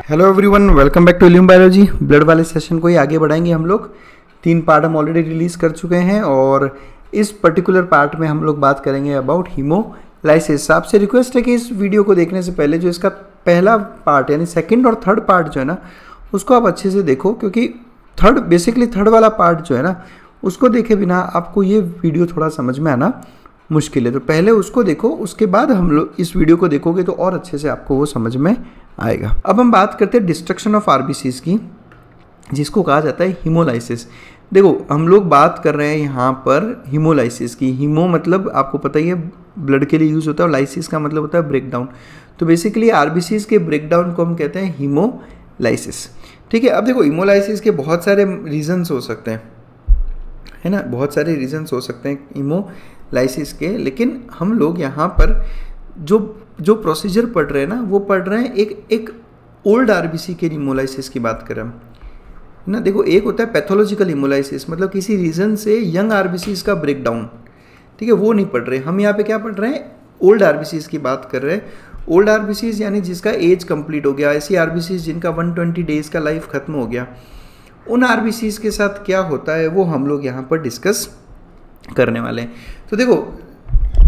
Hello everyone, welcome back to illume biology. Blood वाले session को ही आगे बढ़ाएंगे हम लोग। 3 पार्ट हम ऑलरेडी रिलीज़ कर चुके हैं और इस पर्टिकुलर पार्ट में हम लोग बात करेंगे अबाउट हीमोलाइसिस। आपसे रिक्वेस्ट है कि इस वीडियो को देखने से पहले जो इसका पहला पार्ट यानी सेकंड और थर्ड पार्ट जो है ना उसको आप अच्छे से देखो, क्योंकि थर्ड वाला पार्ट जो है ना उसको देखे बिना आपको ये वीडियो थोड़ा समझ में आना मुश्किल है। तो पहले उसको देखो, उसके बाद हम लोग इस वीडियो को देखोगे तो और अच्छे से आपको वो समझ में आएगा। अब हम बात करते हैं डिस्ट्रक्शन ऑफ आरबीसीज की, जिसको कहा जाता है हीमोलाइसिस। देखो, हम लोग बात कर रहे हैं यहाँ पर हीमोलाइसिस की। हीमो मतलब आपको पता ही है ब्लड के लिए यूज़ होता है और लाइसिस का मतलब होता है ब्रेकडाउन। तो बेसिकली आरबीसीज के ब्रेकडाउन को हम कहते हैं हीमोलाइसिस। ठीक है। अब देखो, हीमोलाइसिस के बहुत सारे रीजन्स हो सकते हैं, है ना, बहुत सारे रीजन्स हो सकते हैं हीमोलाइसिस के, लेकिन हम लोग यहाँ पर जो प्रोसीजर पढ़ रहे हैं ना वो पढ़ रहे हैं एक ओल्ड आरबीसी के हीमोलाइसिस की बात करें हम, है ना। देखो, एक होता है पैथोलॉजिकल हीमोलाइसिस, मतलब किसी रीज़न से यंग आरबीसीज का ब्रेकडाउन, ठीक है, वो नहीं पढ़ रहे हम। यहाँ पे क्या पढ़ रहे हैं, ओल्ड आरबीसीज की बात कर रहे हैं। ओल्ड आरबीसीज यानी जिसका एज कंप्लीट हो गया, ऐसी आरबीसीज जिनका 120 डेज का लाइफ खत्म हो गया, उन आरबीसीज के साथ क्या होता है वो हम लोग यहाँ पर डिस्कस करने वाले हैं। तो देखो,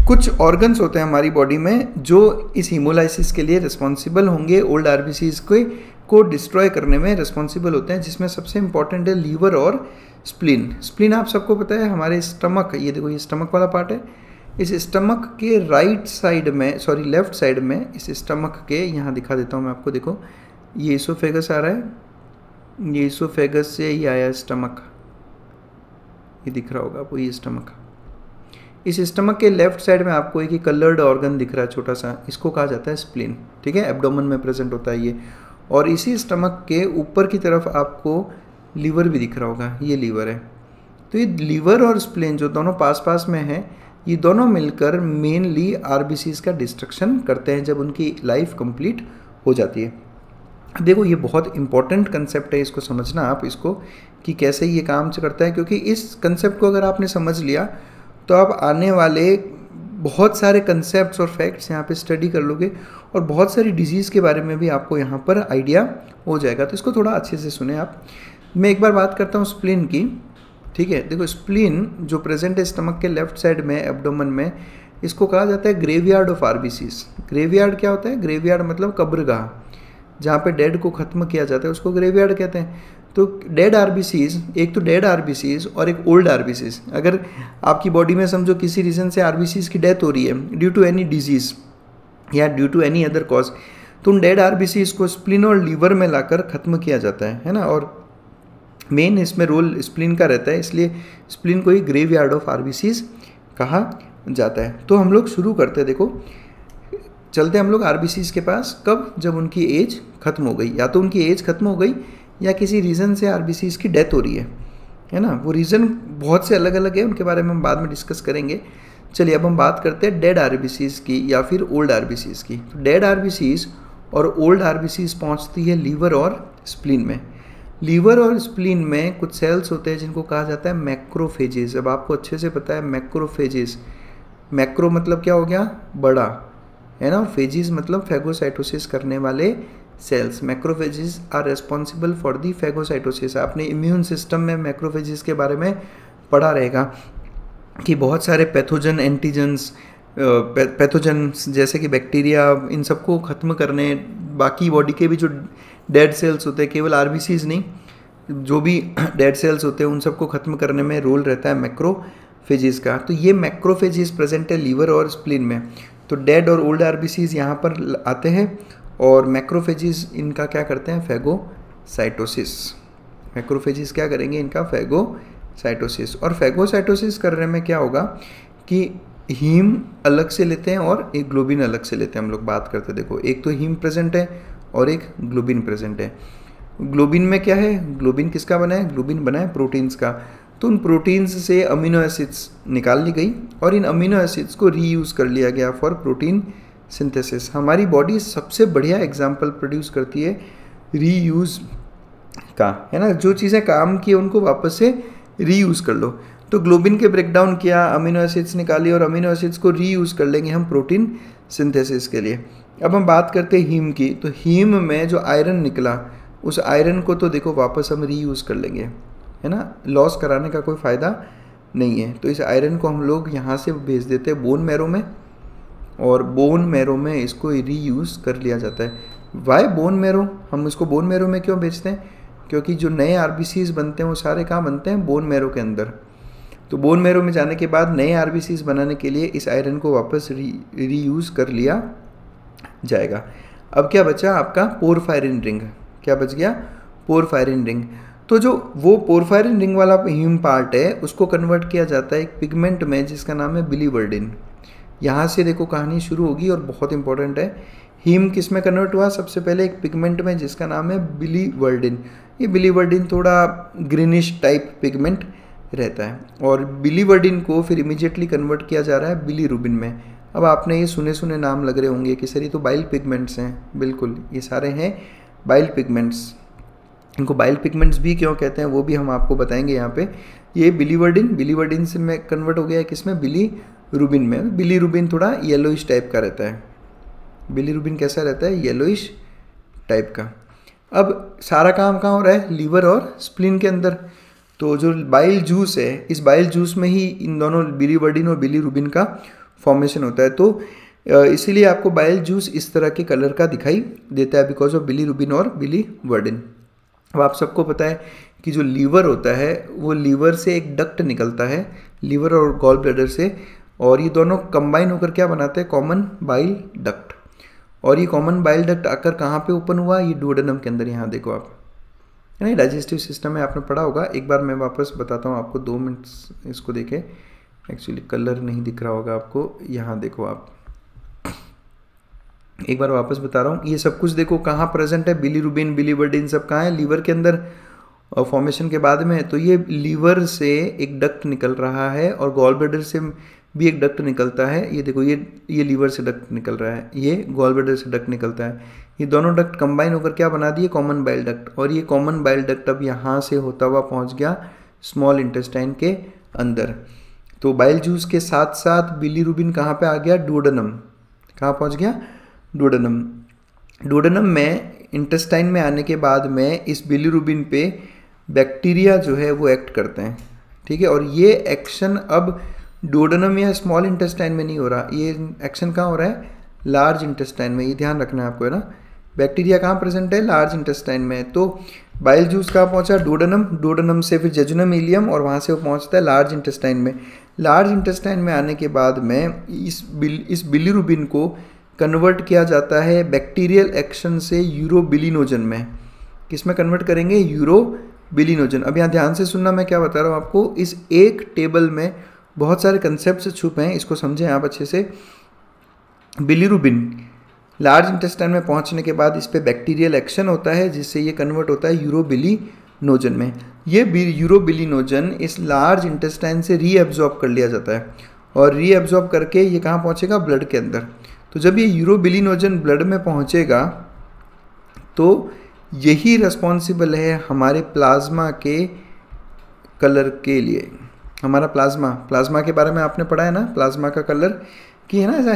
कुछ ऑर्गन्स होते हैं हमारी बॉडी में जो इस हीमोलाइसिस के लिए रिस्पॉन्सिबल होंगे, ओल्ड आरबीसीज को डिस्ट्रॉय करने में रिस्पॉन्सिबल होते हैं, जिसमें सबसे इंपॉर्टेंट है लीवर और स्प्लीन। स्प्लीन आप सबको पता है हमारे स्टमक, ये देखो ये स्टमक वाला पार्ट है। इस स्टमक के लेफ्ट साइड में इस स्टमक के यहाँ दिखा देता हूँ मैं आपको। देखो, ये इसोफेगस आ रहा है, ये इसोफेगस से ही आया स्टमक, ये दिख रहा होगा आपको, ये स्टमक। इस स्टमक के लेफ्ट साइड में आपको एक ही कलर्ड ऑर्गन दिख रहा है छोटा सा, इसको कहा जाता है स्प्लीन। ठीक है, एब्डोमेन में प्रेजेंट होता है ये। और इसी स्टमक के ऊपर की तरफ आपको लीवर भी दिख रहा होगा, ये लीवर है। तो ये लीवर और स्प्लीन जो दोनों पास पास में है, ये दोनों मिलकर मेनली आरबीसीज का डिस्ट्रक्शन करते हैं जब उनकी लाइफ कंप्लीट हो जाती है। देखो, ये बहुत इंपॉर्टेंट कंसेप्ट है, इसको समझना आप इसको कि कैसे ये काम करता है, क्योंकि इस कंसेप्ट को अगर आपने समझ लिया तो आप आने वाले बहुत सारे कंसेप्ट्स और फैक्ट्स यहाँ पे स्टडी कर लोगे और बहुत सारी डिजीज़ के बारे में भी आपको यहाँ पर आइडिया हो जाएगा। तो इसको थोड़ा अच्छे से सुने आप। मैं एक बार बात करता हूँ स्प्लीन की। ठीक है, देखो स्प्लीन जो प्रेजेंट है स्टमक के लेफ्ट साइड में एब्डोमेन में, इसको कहा जाता है ग्रेवयार्ड ऑफ आरबीसीज। ग्रेवयार्ड क्या होता है? ग्रेवयार्ड मतलब कब्रगाह, जहाँ पे डेड को ख़त्म किया जाता है उसको ग्रेवयार्ड कहते हैं। तो डेड आरबीसीज, एक तो डेड आरबीसीज और एक ओल्ड आरबीसीज। अगर आपकी बॉडी में समझो किसी रीज़न से आरबीसीज की डेथ हो रही है ड्यू टू एनी डिजीज़ या due to any other cause, तो उन डेड आरबीसीज को स्प्लीन और लीवर में लाकर ख़त्म किया जाता है ना। और मेन इसमें रोल स्प्लीन का रहता है, इसलिए स्प्लीन को ही ग्रेवयार्ड ऑफ आरबीसीज कहा जाता है। तो हम लोग शुरू करते हैं। देखो, चलते हम लोग आरबीसीज के पास। कब? जब उनकी एज खत्म हो गई, या तो उनकी एज खत्म हो गई या किसी रीज़न से आरबीसीज की डेथ हो रही है ना। वो रीज़न बहुत से अलग अलग है, उनके बारे में हम बाद में डिस्कस करेंगे। चलिए, अब हम बात करते हैं डेड आरबीसीज की या फिर ओल्ड आरबीसीज की। तो डेड आरबीसीज और ओल्ड आरबीसीज पहुंचती है लीवर और स्प्लीन में। लीवर और स्प्लीन में कुछ सेल्स होते हैं जिनको कहा जाता है मैक्रोफेजेस। अब आपको अच्छे से पता है मैक्रोफेजेस, मैक्रो मतलब क्या हो गया? बड़ा, है ना। फेजिस मतलब फैगोसाइटोसिस करने वाले cells. Macrophages are responsible for the phagocytosis. आपने इम्यून सिस्टम में मैक्रोफेजेस के बारे में पढ़ा रहेगा कि बहुत सारे पैथोजन पैथोजन्स जैसे कि बैक्टीरिया, इन सबको ख़त्म करने, बाकी बॉडी के भी जो डेड सेल्स होते हैं, केवल आरबीसीज नहीं, जो भी डेड सेल्स होते हैं उन सबको ख़त्म करने में रोल रहता है मैक्रोफेजेस का। तो ये मैक्रोफेजेस प्रेजेंट है लीवर और स्प्लीन में। तो डेड और ओल्ड आरबीसीज यहाँ पर आते हैं और मैक्रोफेजेस इनका क्या करते हैं? फैगोसाइटोसिस। मैक्रोफेजेस क्या करेंगे? इनका फैगोसाइटोसिस। और फैगोसाइटोसिस करने में क्या होगा कि हीम अलग से लेते हैं और एक ग्लोबिन अलग से लेते हैं। हम लोग बात करते हैं, देखो एक तो हीम प्रेजेंट है और एक ग्लोबिन प्रेजेंट है। ग्लोबिन में क्या है? ग्लोबिन किसका बना है? ग्लोबिन बना है प्रोटीन्स का। तो उन प्रोटीन्स से अमीनो एसिड्स निकाल ली गई और इन अमीनो एसिड्स को रीयूज़ कर लिया गया फॉर प्रोटीन सिंथेसिस। हमारी बॉडी सबसे बढ़िया एग्जाम्पल प्रोड्यूस करती है रीयूज़ का, है ना। जो चीज़ें काम की उनको वापस से रीयूज़ कर लो। तो ग्लोबिन के ब्रेकडाउन किया, अमीनो एसिड्स निकाली और अमीनो एसिड्स को रीयूज़ कर लेंगे हम प्रोटीन सिंथेसिस के लिए। अब हम बात करते हैं हीम की, तो हीम में जो आयरन निकला उस आयरन को तो देखो वापस हम रीयूज़ कर लेंगे, है ना, लॉस कराने का कोई फ़ायदा नहीं है। तो इस आयरन को हम लोग यहाँ से भेज देते हैं बोन मैरो में, और बोन मैरो में इसको रीयूज़ कर लिया जाता है। वाई बोन मैरो, हम इसको बोन मैरो में क्यों भेजते हैं? क्योंकि जो नए आरबीसीज बनते हैं वो सारे कहाँ बनते हैं? बोन मैरो के अंदर। तो बोन मैरो में जाने के बाद नए आरबीसीज बनाने के लिए इस आयरन को वापस रीयूज़ कर लिया जाएगा। अब क्या बचा आपका? Porphyrin ring. क्या बच गया? Porphyrin ring. तो जो वो पोरफायरिन रिंग वाला हीम पार्ट है उसको कन्वर्ट किया जाता है एक पिगमेंट में जिसका नाम है बिलीवर्डिन। यहाँ से देखो कहानी शुरू होगी और बहुत इंपॉर्टेंट है। हीम किस में कन्वर्ट हुआ? सबसे पहले एक पिगमेंट में जिसका नाम है बिलीवर्डिन। ये बिलीवर्डिन थोड़ा ग्रीनिश टाइप पिगमेंट रहता है, और बिलीवर्डिन को फिर इमीडिएटली कन्वर्ट किया जा रहा है बिलीरुबिन में। अब आपने ये सुने सुने नाम लग रहे होंगे कि सर ये तो बाइल पिगमेंट्स हैं। बिल्कुल, ये सारे हैं बाइल पिगमेंट्स। इनको बाइल पिगमेंट्स भी क्यों कहते हैं वो भी हम आपको बताएंगे यहाँ पे। ये बिलीवर्डिन से में कन्वर्ट हो गया है किसमें? बिलीरुबिन में। बिलीरुबिन थोड़ा येलोइश टाइप का रहता है। बिलीरुबिन कैसा रहता है? येलोइश टाइप का। अब सारा काम कहाँ हो रहा है? लीवर और स्प्लीन के अंदर। तो जो बाइल जूस है, इस बाइल जूस में ही इन दोनों बिलीवर्डिन और बिलीरुबिन का फॉर्मेशन होता है। तो इसीलिए आपको बाइल जूस इस तरह के कलर का दिखाई देता है, बिकॉज ऑफ बिलीरुबिन और बिलीवर्डिन। अब आप सबको पता है कि जो लीवर होता है वो लीवर से एक डक्ट निकलता है, लीवर और गॉल ब्लैडर से, और ये दोनों कंबाइन होकर क्या बनाते हैं? Common bile duct. और ये कॉमन बाइल डक्ट आकर कहाँ पे ओपन हुआ? ये डुओडेनम के अंदर। यहाँ देखो आप, है ना, डाइजेस्टिव सिस्टम में आपने पढ़ा होगा। एक बार मैं वापस बताता हूँ आपको, 2 मिनट इसको देखें। एक्चुअली कलर नहीं दिख रहा होगा आपको, यहाँ देखो आप, एक बार वापस बता रहा हूँ। ये सब कुछ देखो कहाँ प्रेजेंट है? बिलीरुबिन, बिलीवर्डिन सब कहाँ है? लीवर के अंदर फॉर्मेशन के बाद में। तो ये लीवर से एक डक्ट निकल रहा है और गॉल ब्लैडर से भी एक डक्ट निकलता है। ये देखो, ये लीवर से डक्ट निकल रहा है, ये गॉल ब्लैडर से डक्ट निकलता है। ये दोनों डक्ट कंबाइन होकर क्या बना दिए? Common bile duct. और ये कॉमन बाइल डक्ट अब यहाँ से होता हुआ पहुँच गया स्मॉल इंटेस्टाइन के अंदर। तो बाइल जूस के साथ साथ बिलीरुबिन कहाँ पे आ गया? डुओडेनम। कहाँ पहुँच गया? डुओडेनम। डुओडेनम में इंटेस्टाइन में आने के बाद में इस बिलीरुबिन पे बैक्टीरिया जो है वो एक्ट करते हैं, ठीक है। और ये एक्शन अब डुओडेनम या स्मॉल इंटेस्टाइन में नहीं हो रहा, ये एक्शन कहाँ हो रहा है? लार्ज इंटेस्टाइन में। ये ध्यान रखना है आपको, है ना। बैक्टीरिया कहाँ प्रेजेंट है? लार्ज इंटेस्टाइन में। तो बाइल जूस कहाँ पहुँचा? डुओडेनम। डुओडेनम से फिर जेजुनम इलियम, और वहाँ से वो पहुँचता है लार्ज इंटेस्टाइन में। लार्ज इंटेस्टाइन में आने के बाद में इस बिलीरुबिन को कन्वर्ट किया जाता है बैक्टीरियल एक्शन से यूरोबिलिनोजन में। किस में कन्वर्ट करेंगे? यूरोबिलिनोजन। अब यहाँ ध्यान से सुनना, मैं क्या बता रहा हूँ आपको। इस एक टेबल में बहुत सारे कंसेप्ट छुपे हैं, इसको समझें आप अच्छे से। बिलीरुबिन लार्ज इंटेस्टाइन में पहुंचने के बाद इस पे बैक्टीरियल एक्शन होता है जिससे ये कन्वर्ट होता है यूरोबिलिनोजन में। ये यूरोबिलिनोजन इस लार्ज इंटेस्टाइन से रीएब्जॉर्ब कर लिया जाता है, और रीएब्जॉर्ब करके ये कहाँ पहुंचेगा? ब्लड के अंदर। तो जब ये यूरोबिलिनोजन ब्लड में पहुंचेगा तो यही रिस्पॉन्सिबल है हमारे प्लाज्मा के कलर के लिए। हमारा प्लाज्मा के बारे में आपने पढ़ा है ना, प्लाज्मा का कलर कि है ना, ऐसा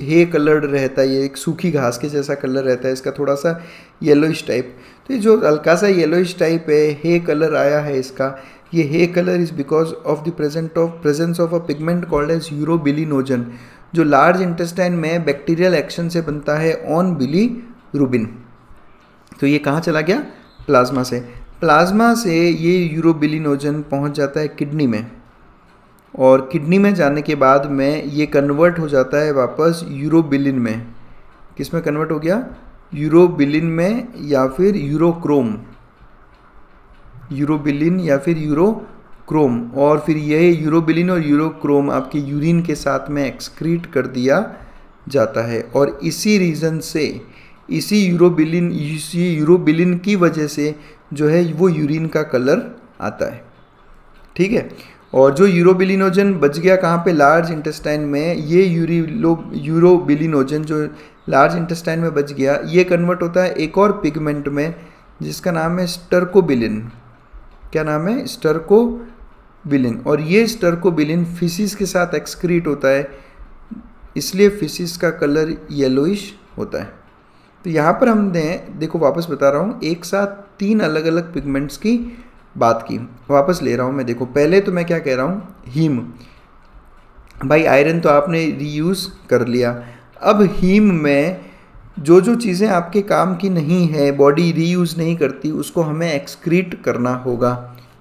हे कलर्ड रहता है, ये एक सूखी घास के जैसा कलर रहता है इसका, थोड़ा सा येलोइश टाइप। तो ये जो हल्का सा येलोइश टाइप है, हे कलर आया है इसका, ये हे colour is because of the presence of a pigment called as urobilinogen, जो लार्ज इंटेस्टाइन में बैक्टीरियल एक्शन से बनता है ऑन बिलीरुबिन। तो ये कहाँ चला गया? प्लाज्मा से। प्लाज्मा से ये यूरोबिलिनोजन पहुँच जाता है किडनी में, और किडनी में जाने के बाद में ये कन्वर्ट हो जाता है वापस यूरोबिलिन में। किस में कन्वर्ट हो गया? यूरोबिलिन में, या फिर यूरोक्रोम। यूरोबिलिन या फिर यूरोक्रोम। और फिर यह यूरोबिलिन और यूरोक्रोम आपके यूरिन के साथ में एक्सक्रीट कर दिया जाता है, और इसी रीज़न से इसी यूरोबिलिन की वजह से जो है वो यूरिन का कलर आता है, ठीक है। और जो यूरोबिलिनोजन बच गया कहाँ पे? लार्ज इंटेस्टाइन में। ये यूरोबिलिनोजन जो लार्ज इंटेस्टाइन में बच गया, ये कन्वर्ट होता है एक और पिगमेंट में जिसका नाम है स्टर्कोबिलिन। क्या नाम है? बिलिन, और ये स्टर्कोबिलिन फिसिस के साथ एक्सक्रीट होता है, इसलिए फिसिस का कलर येलोइश होता है। तो यहाँ पर हमने देखो वापस बता रहा हूँ, एक साथ 3 अलग अलग पिगमेंट्स की बात की, वापस ले रहा हूँ मैं। देखो पहले तो मैं क्या कह रहा हूँ, हीम, भाई आयरन तो आपने रीयूज़ कर लिया। अब हीम में जो जो चीज़ें आपके काम की नहीं है, बॉडी रीयूज़ नहीं करती, उसको हमें एक्सक्रीट करना होगा,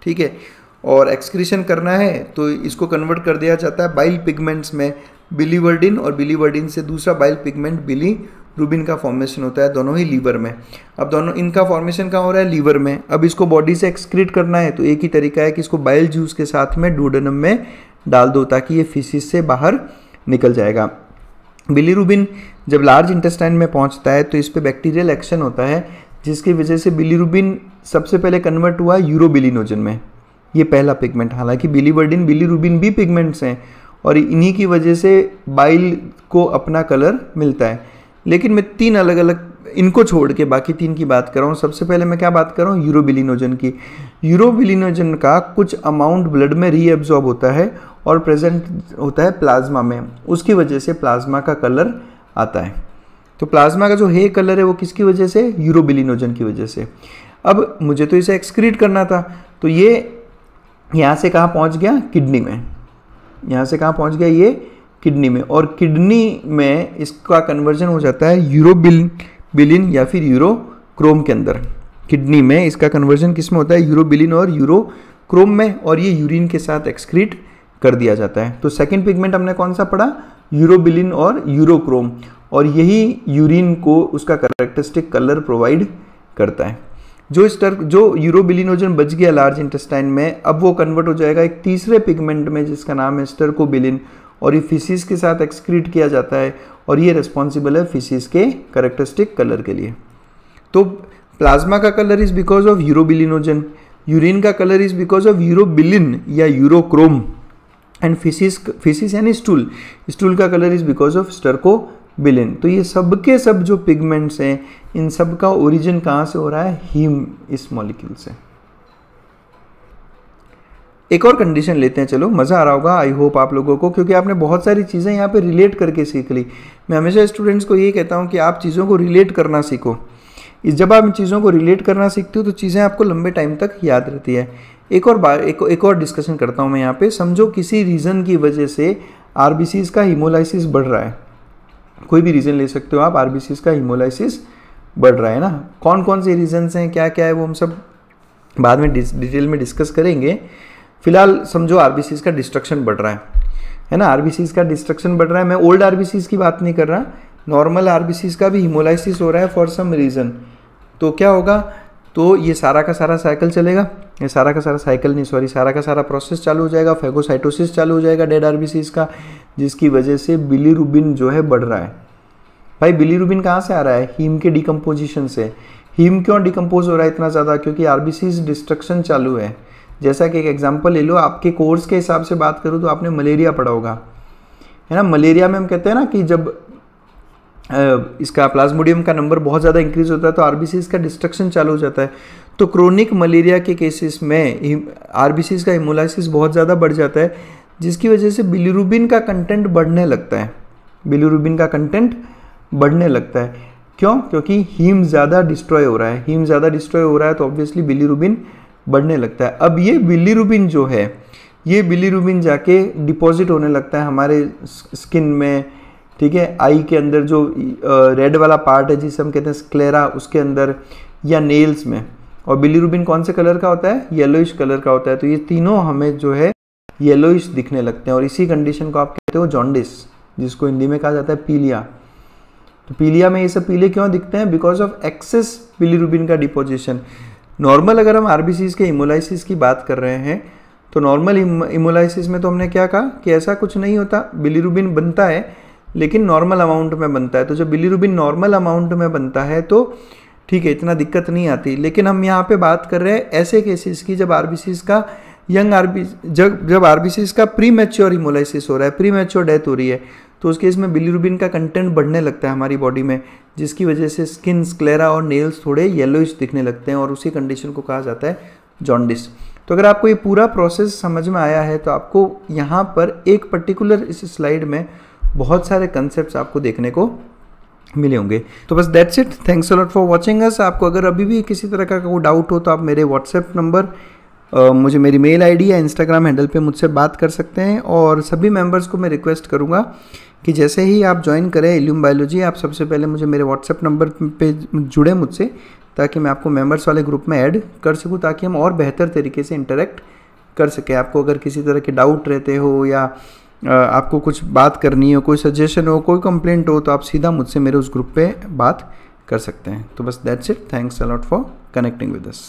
ठीक है। और एक्सक्रीशन करना है तो इसको कन्वर्ट कर दिया जाता है बाइल पिगमेंट्स में, बिलीवर्डिन, और बिलीवर्डिन से दूसरा बाइल पिगमेंट बिलीरुबिन का फॉर्मेशन होता है, दोनों ही लीवर में। अब दोनों इनका फॉर्मेशन कहाँ हो रहा है, लीवर में। अब इसको बॉडी से एक्सक्रीट करना है तो एक ही तरीका है कि इसको बाइल जूस के साथ में डुओडेनम में डाल दो, ताकि ये फिसिस से बाहर निकल जाएगा। बिलीरुबिन जब लार्ज इंटेस्टाइन में पहुंचता है तो इस पे बैक्टीरियल एक्शन होता है, जिसकी वजह से बिलीरुबिन सबसे पहले कन्वर्ट हुआ यूरोबिलिनोजन में, ये पहला पिगमेंट। हालांकि बिलीवर्डिन बिलीरुबिन भी पिगमेंट्स हैं और इन्हीं की वजह से बाइल को अपना कलर मिलता है। लेकिन मैं 3 अलग अलग, इनको छोड़ के बाकी 3 की बात कर रहा हूँ। सबसे पहले मैं क्या बात कर रहा हूँ, यूरोबिलिनोजन की। यूरोबिलिनोजन का कुछ अमाउंट ब्लड में रीएब्जॉर्ब होता है और प्रेजेंट होता है प्लाज्मा में, उसकी वजह से प्लाज्मा का कलर आता है। तो प्लाज्मा का जो है कलर है वो किसकी वजह से, यूरोबिलिनोजन की वजह से। अब मुझे तो इसे एक्सक्रीट करना था, तो ये यहाँ से कहाँ पहुँच गया, किडनी में। यहाँ से कहाँ पहुँच गया, ये किडनी में, और किडनी में इसका कन्वर्जन हो जाता है यूरोबिलिन या फिर यूरोक्रोम के अंदर। किडनी में इसका कन्वर्जन किस में होता है, यूरोबिलिन और यूरोक्रोम में, और ये यूरिन के साथ एक्सक्रीट कर दिया जाता है। तो सेकंड पिगमेंट हमने कौन सा पढ़ा, यूरोबिलिन और यूरोक्रोम, और यही यूरिन को उसका कैरेक्टरिस्टिक कलर प्रोवाइड करता है। जो यूरोबिलिनोजन बच गया लार्ज इंटेस्टाइन में, अब वो कन्वर्ट हो जाएगा एक तीसरे पिगमेंट में जिसका नाम है स्टर्कोबिलिन, और ये फिसिस के साथ एक्सक्रीट किया जाता है, और ये रिस्पॉन्सिबल है फिसिस के कैरेक्टरिस्टिक कलर के लिए। तो प्लाज्मा का colour is because of urobilinogen, urine का colour is because of urobilin या यूरोक्रोम, एंड फिसिस यानी स्टूल का colour is because of stercobilin. तो ये सब के सब जो पिगमेंट्स हैं, इन सब का ओरिजिन कहाँ से हो रहा है, हीम, इस मॉलिक्यूल से। एक और कंडीशन लेते हैं, चलो, मज़ा आ रहा होगा आई होप आप लोगों को, क्योंकि आपने बहुत सारी चीज़ें यहाँ पे रिलेट करके सीख ली। मैं हमेशा स्टूडेंट्स को यही कहता हूँ कि आप चीज़ों को रिलेट करना सीखो। जब आप इन चीज़ों को रिलेट करना सीखते हो तो चीज़ें आपको लंबे टाइम तक याद रहती है। एक और डिस्कशन करता हूँ मैं यहाँ पे। समझो किसी रीज़न की वजह से आरबीसीज का हीमोलाइसिस बढ़ रहा है, कोई भी रीज़न ले सकते हो आप, आरबीसीज का हीमोलाइसिस बढ़ रहा है ना। कौन कौन से रीजंस हैं, क्या क्या है, वो हम सब बाद में डिटेल में डिस्कस करेंगे। फिलहाल समझो आरबीसीज का डिस्ट्रक्शन बढ़ रहा है ना, आरबीसीज का डिस्ट्रक्शन बढ़ रहा है। मैं ओल्ड आरबीसीज की बात नहीं कर रहा, नॉर्मल आरबीसीज का भी हीमोलाइसिस हो रहा है फॉर सम रीज़न। तो क्या होगा, तो ये सारा का सारा साइकिल चलेगा, ये सारा का सारा साइकिल नहीं, सॉरी, सारा का सारा प्रोसेस चालू हो जाएगा, फैगोसाइटोसिस चालू हो जाएगा डेड आरबीसीज का, जिसकी वजह से बिलीरुबिन जो है बढ़ रहा है। भाई बिलीरुबिन कहाँ से आ रहा है, हीम के डिकम्पोजिशन से। हीम क्यों डिकम्पोज हो रहा है इतना ज़्यादा, क्योंकि आरबीसीज डिस्ट्रक्शन चालू है। जैसा कि एक एग्जांपल ले लो, आपके कोर्स के हिसाब से बात करूँ तो आपने मलेरिया पढ़ा होगा, है ना। मलेरिया में हम कहते हैं ना कि जब इसका प्लाज्मोडियम का नंबर बहुत ज़्यादा इंक्रीज होता है तो आरबीसीज का डिस्ट्रक्शन चालू हो जाता है। तो क्रोनिक मलेरिया के केसेस में आरबीसीज का हीमोलाइसिस बहुत ज़्यादा बढ़ जाता है, जिसकी वजह से बिलीरुबिन का कंटेंट बढ़ने लगता है। बिलीरुबिन का कंटेंट बढ़ने लगता है, क्यों, क्योंकि हीम ज़्यादा डिस्ट्रॉय हो रहा है। हीम ज़्यादा डिस्ट्रॉय हो रहा है तो ऑब्वियसली बिलीरुबिन बढ़ने लगता है। अब ये बिलीरुबिन जो है, ये बिलीरुबिन जाके डिपॉजिट होने लगता है हमारे स्किन में, ठीक है, आई के अंदर जो रेड वाला पार्ट है जिसे हम कहते हैं स्क्लेरा, उसके अंदर, या नेल्स में। और बिलीरुबिन कौन से कलर का होता है, येलोइश कलर का होता है। तो ये तीनों हमें जो है येलोइश दिखने लगते हैं, और इसी कंडीशन को आप कहते हो जॉन्डिस, जिसको हिंदी में कहा जाता है पीलिया। तो पीलिया में ये सब पीले क्यों दिखते हैं, बिकॉज ऑफ एक्सेस बिलीरुबिन का डिपोजिशन। नॉर्मल अगर हम आरबीसीज के इमोलाइसिस की बात कर रहे हैं तो नॉर्मल इमोलाइसिस में तो हमने क्या कहा कि ऐसा कुछ नहीं होता, बिलीरुबिन बनता है लेकिन नॉर्मल अमाउंट में बनता है। तो जब बिलीरुबिन नॉर्मल अमाउंट में बनता है तो ठीक है, इतना दिक्कत नहीं आती। लेकिन हम यहाँ पे बात कर रहे हैं ऐसे केसेस की जब आरबीसीज का जब आरबीसीज का प्री मैच्योर इमोलाइसिस हो रहा है, प्री मैच्योर डेथ हो रही है, तो उस केस में बिलीरुबिन का कंटेंट बढ़ने लगता है हमारी बॉडी में, जिसकी वजह से स्किन, स्क्लेरा और नेल्स थोड़े येलोइश दिखने लगते हैं, और उसी कंडीशन को कहा जाता है जॉन्डिस। तो अगर आपको ये पूरा प्रोसेस समझ में आया है तो आपको यहाँ पर एक पर्टिकुलर इस स्लाइड में बहुत सारे कंसेप्ट्स आपको देखने को मिले होंगे। तो बस that's it, thanks a lot for watching us. आपको अगर अभी भी किसी तरह का कोई डाउट हो तो आप मेरे व्हाट्सएप नंबर, मुझे मेरी मेल आईडी या इंस्टाग्राम हैंडल पे मुझसे बात कर सकते हैं। और सभी मेंबर्स को मैं रिक्वेस्ट करूँगा कि जैसे ही आप ज्वाइन करें इल्यूम बायोलॉजी, आप सबसे पहले मुझे मेरे व्हाट्सएप नंबर पे जुड़े मुझसे, ताकि मैं आपको मेंबर्स वाले ग्रुप में ऐड कर सकूँ, ताकि हम और बेहतर तरीके से इंटरेक्ट कर सकें। आपको अगर किसी तरह के डाउट रहते हो या आपको कुछ बात करनी हो, कोई सजेशन हो, कोई कंप्लेंट हो, तो आप सीधा मुझसे मेरे उस ग्रुप पे बात कर सकते हैं। तो बस that's it, thanks a lot for connecting with us.